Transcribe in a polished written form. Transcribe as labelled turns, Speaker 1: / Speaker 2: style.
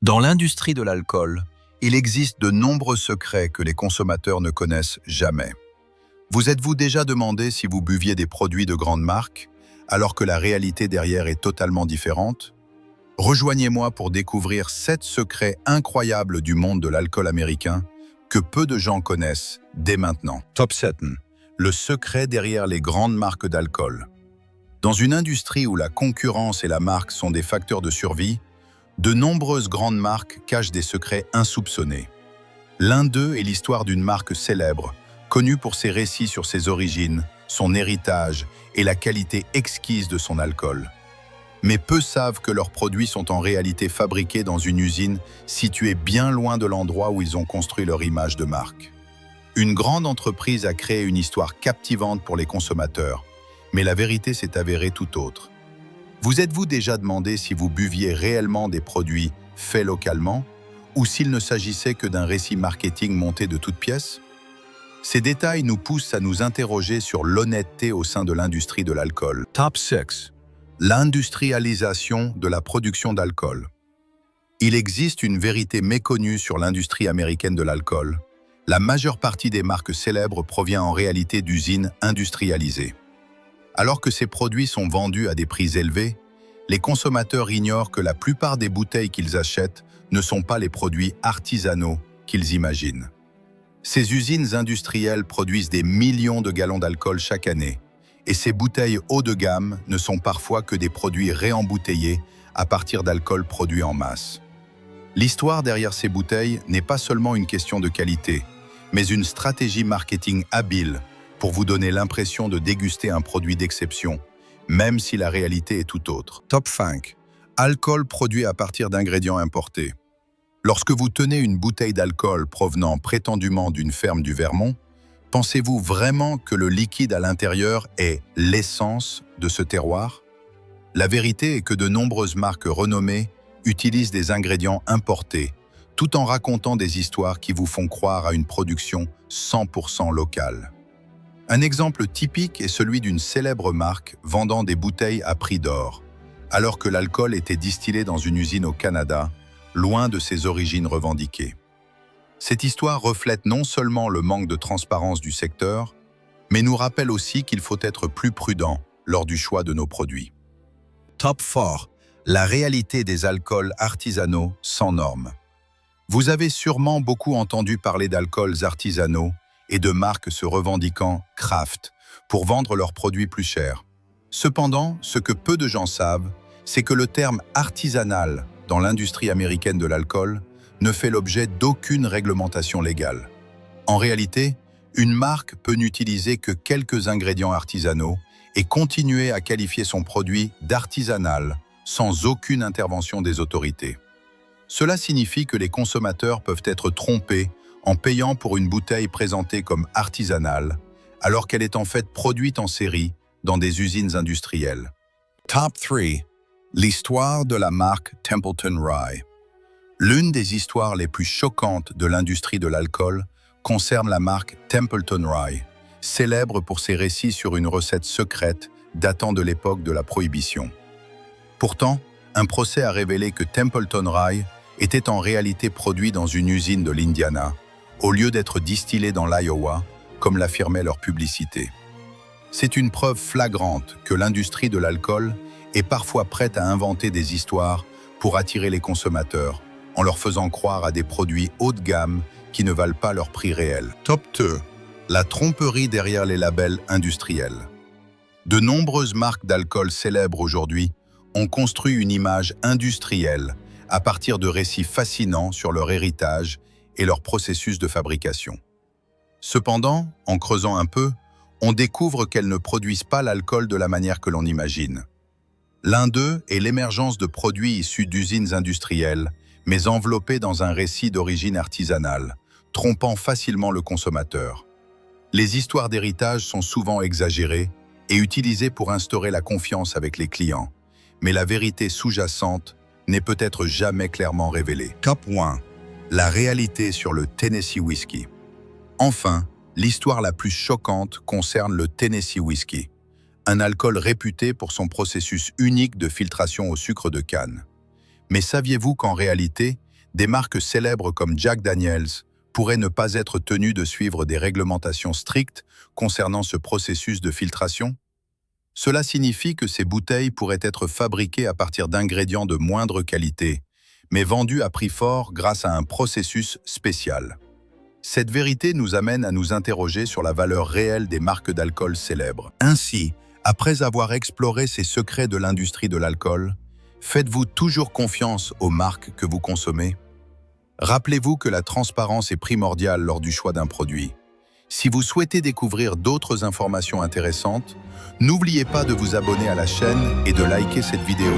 Speaker 1: Dans l'industrie de l'alcool, il existe de nombreux secrets que les consommateurs ne connaissent jamais. Vous êtes-vous déjà demandé si vous buviez des produits de grande marque, alors que la réalité derrière est totalement différente? Rejoignez-moi pour découvrir 7 secrets incroyables du monde de l'alcool américain que peu de gens connaissent dès maintenant. Top 7. Le secret derrière les grandes marques d'alcool. Dans une industrie où la concurrence et la marque sont des facteurs de survie, de nombreuses grandes marques cachent des secrets insoupçonnés. L'un d'eux est l'histoire d'une marque célèbre, connue pour ses récits sur ses origines, son héritage et la qualité exquise de son alcool. Mais peu savent que leurs produits sont en réalité fabriqués dans une usine située bien loin de l'endroit où ils ont construit leur image de marque. Une grande entreprise a créé une histoire captivante pour les consommateurs, mais la vérité s'est avérée tout autre. Vous êtes-vous déjà demandé si vous buviez réellement des produits faits localement ou s'il ne s'agissait que d'un récit marketing monté de toutes pièces? Ces détails nous poussent à nous interroger sur l'honnêteté au sein de l'industrie de l'alcool. Top 6. L'industrialisation de la production d'alcool. Il existe une vérité méconnue sur l'industrie américaine de l'alcool. La majeure partie des marques célèbres provient en réalité d'usines industrialisées. Alors que ces produits sont vendus à des prix élevés, les consommateurs ignorent que la plupart des bouteilles qu'ils achètent ne sont pas les produits artisanaux qu'ils imaginent. Ces usines industrielles produisent des millions de gallons d'alcool chaque année, et ces bouteilles haut de gamme ne sont parfois que des produits réembouteillés à partir d'alcool produit en masse. L'histoire derrière ces bouteilles n'est pas seulement une question de qualité, mais une stratégie marketing habile pour vous donner l'impression de déguster un produit d'exception, même si la réalité est tout autre. Top 5. Alcool produit à partir d'ingrédients importés. Lorsque vous tenez une bouteille d'alcool provenant prétendument d'une ferme du Vermont, pensez-vous vraiment que le liquide à l'intérieur est l'essence de ce terroir? La vérité est que de nombreuses marques renommées utilisent des ingrédients importés, tout en racontant des histoires qui vous font croire à une production 100% locale. Un exemple typique est celui d'une célèbre marque vendant des bouteilles à prix d'or, alors que l'alcool était distillé dans une usine au Canada, loin de ses origines revendiquées. Cette histoire reflète non seulement le manque de transparence du secteur, mais nous rappelle aussi qu'il faut être plus prudent lors du choix de nos produits. Top 4. La réalité des alcools artisanaux sans normes. Vous avez sûrement beaucoup entendu parler d'alcools artisanaux et de marques se revendiquant craft pour vendre leurs produits plus chers. Cependant, ce que peu de gens savent, c'est que le terme artisanal dans l'industrie américaine de l'alcool ne fait l'objet d'aucune réglementation légale. En réalité, une marque peut n'utiliser que quelques ingrédients artisanaux et continuer à qualifier son produit d'artisanal sans aucune intervention des autorités. Cela signifie que les consommateurs peuvent être trompés en payant pour une bouteille présentée comme artisanale, alors qu'elle est en fait produite en série dans des usines industrielles. Top 3. L'histoire de la marque Templeton Rye. L'une des histoires les plus choquantes de l'industrie de l'alcool concerne la marque Templeton Rye, célèbre pour ses récits sur une recette secrète datant de l'époque de la Prohibition. Pourtant, un procès a révélé que Templeton Rye était en réalité produit dans une usine de l'Indiana, au lieu d'être distillé dans l'Iowa, comme l'affirmait leur publicité. C'est une preuve flagrante que l'industrie de l'alcool est parfois prête à inventer des histoires pour attirer les consommateurs, en leur faisant croire à des produits haut de gamme qui ne valent pas leur prix réel. Top 2. La tromperie derrière les labels industriels. De nombreuses marques d'alcool célèbres aujourd'hui ont construit une image industrielle à partir de récits fascinants sur leur héritage et leur processus de fabrication. Cependant, en creusant un peu, on découvre qu'elles ne produisent pas l'alcool de la manière que l'on imagine. L'un d'eux est l'émergence de produits issus d'usines industrielles, mais enveloppés dans un récit d'origine artisanale, trompant facilement le consommateur. Les histoires d'héritage sont souvent exagérées et utilisées pour instaurer la confiance avec les clients, mais la vérité sous-jacente n'est peut-être jamais clairement révélée. Top 1. La réalité sur le Tennessee Whiskey. Enfin, l'histoire la plus choquante concerne le Tennessee Whiskey, un alcool réputé pour son processus unique de filtration au sucre de canne. Mais saviez-vous qu'en réalité, Des marques célèbres comme Jack Daniels pourraient ne pas être tenues de suivre des réglementations strictes concernant ce processus de filtration. Cela signifie que ces bouteilles pourraient être fabriquées à partir d'ingrédients de moindre qualité, mais vendues à prix fort grâce à un processus spécial. Cette vérité nous amène à nous interroger sur la valeur réelle des marques d'alcool célèbres. Ainsi, après avoir exploré ces secrets de l'industrie de l'alcool, faites-vous toujours confiance aux marques que vous consommez? Rappelez-vous que la transparence est primordiale lors du choix d'un produit. Si vous souhaitez découvrir d'autres informations intéressantes, n'oubliez pas de vous abonner à la chaîne et de liker cette vidéo.